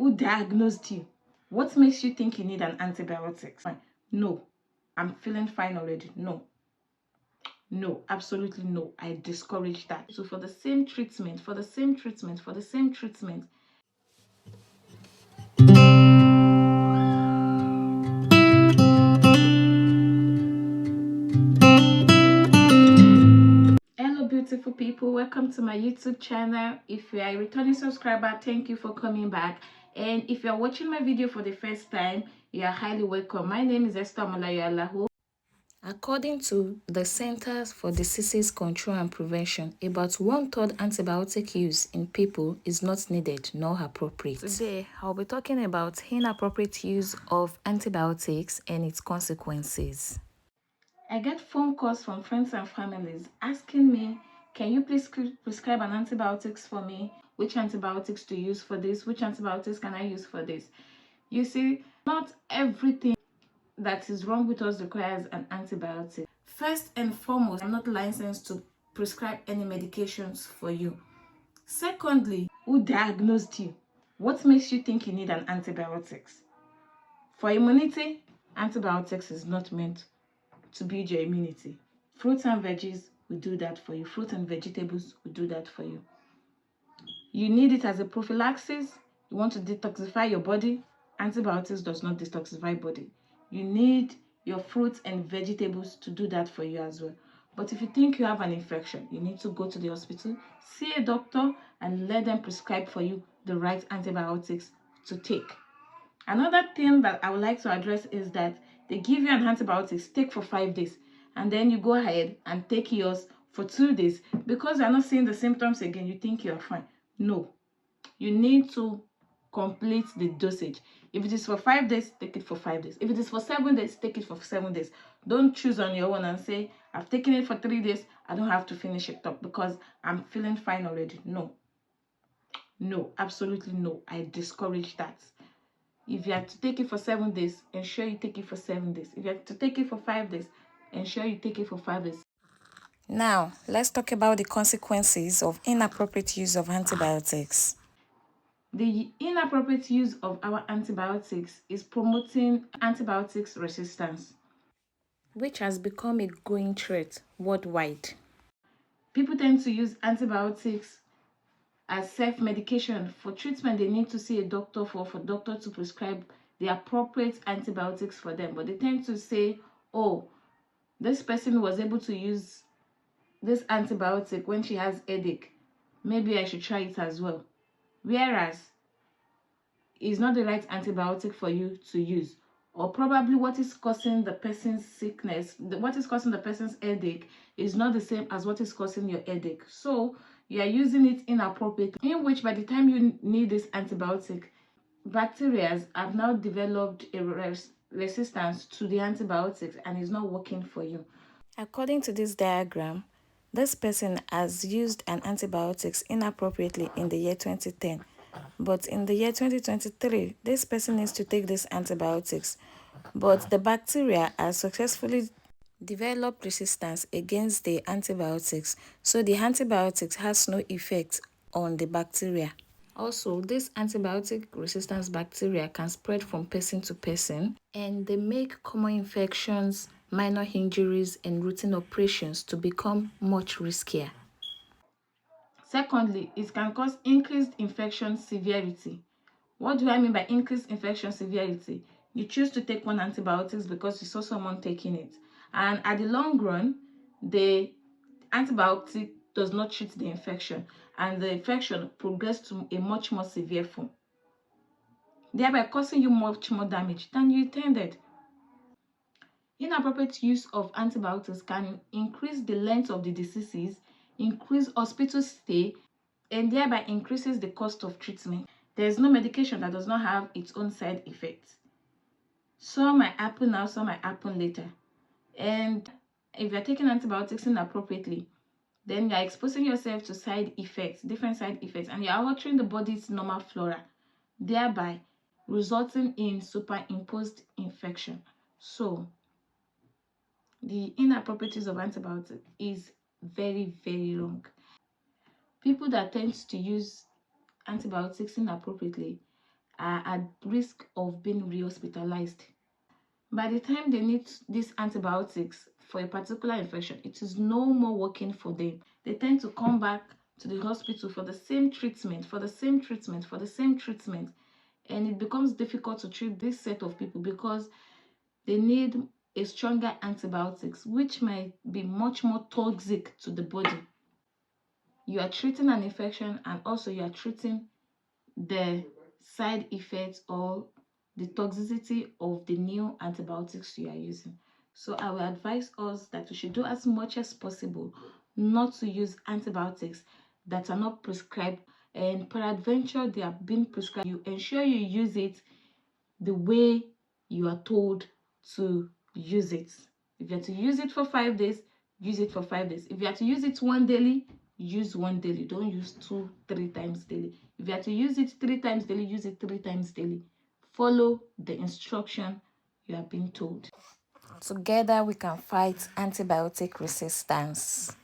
Who diagnosed you? What makes you think you need an antibiotic? No, I'm feeling fine already. No, absolutely no. I discourage that. So for the same treatment, hello beautiful people, welcome to my YouTube channel. If you are a returning subscriber, thank you for coming back, and if you are watching my video for the first time, you are highly welcome. My name is Esther Molayo. According to the Centers for Disease Control and Prevention, about 1/3 antibiotic use in people is not needed nor appropriate. Today, I'll be talking about inappropriate use of antibiotics and its consequences. I get phone calls from friends and families asking me, can you please prescribe an antibiotics for me? Which antibiotics to use for this? Which antibiotics can I use for this? You see, not everything that is wrong with us requires an antibiotic. First and foremost, I'm not licensed to prescribe any medications for you. Secondly, who diagnosed you? What makes you think you need an antibiotics? For immunity, antibiotics is not meant to build your immunity. Fruits and veggies will do that for you. Fruits and vegetables will do that for you. You need it as a prophylaxis. You want to detoxify your body. Antibiotics does not detoxify body. You need your fruits and vegetables to do that for you as well. But if you think you have an infection, you need to go to the hospital, see a doctor, and let them prescribe for you the right antibiotics to take. Another thing that I would like to address is that they give you an antibiotics, take for 5 days, and then you go ahead and take yours for 2 days. Because you're not seeing the symptoms again, you think you're fine. No, you need to complete the dosage. If it is for 5 days, take it for 5 days. If it is for 7 days, take it for 7 days. Don't choose on your own and say, I've taken it for 3 days, I don't have to finish it up because I'm feeling fine already. No, absolutely no. I discourage that. If you have to take it for 7 days, ensure you take it for 7 days. If you have to take it for 5 days, ensure you take it for 5 days. Now, let's talk about the consequences of inappropriate use of antibiotics. The inappropriate use of our antibiotics is promoting antibiotics resistance, which has become a growing threat worldwide. People tend to use antibiotics as self-medication. For treatment, they need to see a doctor for doctor to prescribe the appropriate antibiotics for them. But they tend to say, oh, this person was able to use this antibiotic when she has headache. Maybe I should try it as well. Whereas, it's not the right antibiotic for you to use. Or probably what is causing the person's sickness, what is causing the person's headache is not the same as what is causing your headache. So you are using it inappropriately, in which by the time you need this antibiotic, bacteria have now developed a resistance to the antibiotics and is not working for you. According to this diagram, this person has used an antibiotics inappropriately in the year 2010. But in the year 2023, this person needs to take these antibiotics. But the bacteria has successfully developed resistance against the antibiotics. So the antibiotics has no effect on the bacteria. Also, this antibiotic resistance bacteria can spread from person to person, and they make common infections, minor injuries, and routine operations to become much riskier. Secondly, it can cause increased infection severity. What do I mean by increased infection severity? You choose to take one antibiotics because you saw someone taking it. And at the long run, the antibiotic does not treat the infection, and the infection progresses to a much more severe form, thereby causing you much more damage than you intended. Inappropriate use of antibiotics can increase the length of the diseases, increase hospital stay, and thereby increases the cost of treatment. There is no medication that does not have its own side effects. Some might happen now, some might happen later. And if you're taking antibiotics inappropriately, then you're exposing yourself to side effects, different side effects, and you're altering the body's normal flora, thereby resulting in superimposed infection. So, the inappropriate use of antibiotics is very, very wrong. People that tend to use antibiotics inappropriately are at risk of being re-hospitalized. By the time they need these antibiotics for a particular infection, it is no more working for them. They tend to come back to the hospital for the same treatment, for the same treatment, for the same treatment. And it becomes difficult to treat this set of people because they need a stronger antibiotics, which might be much more toxic to the body. You are treating an infection, and also you are treating the side effects or the toxicity of the new antibiotics you are using. So I will advise us that we should do as much as possible not to use antibiotics that are not prescribed, and peradventure they are being prescribed. You ensure you use it the way you are told to use it. If you are to use it for 5 days, use it for 5 days. If you are to use it one daily, use one daily. Don't use 2-3 times daily. If you are to use it 3 times daily, use it 3 times daily. Follow the instruction you are being told. Together we can fight antibiotic resistance.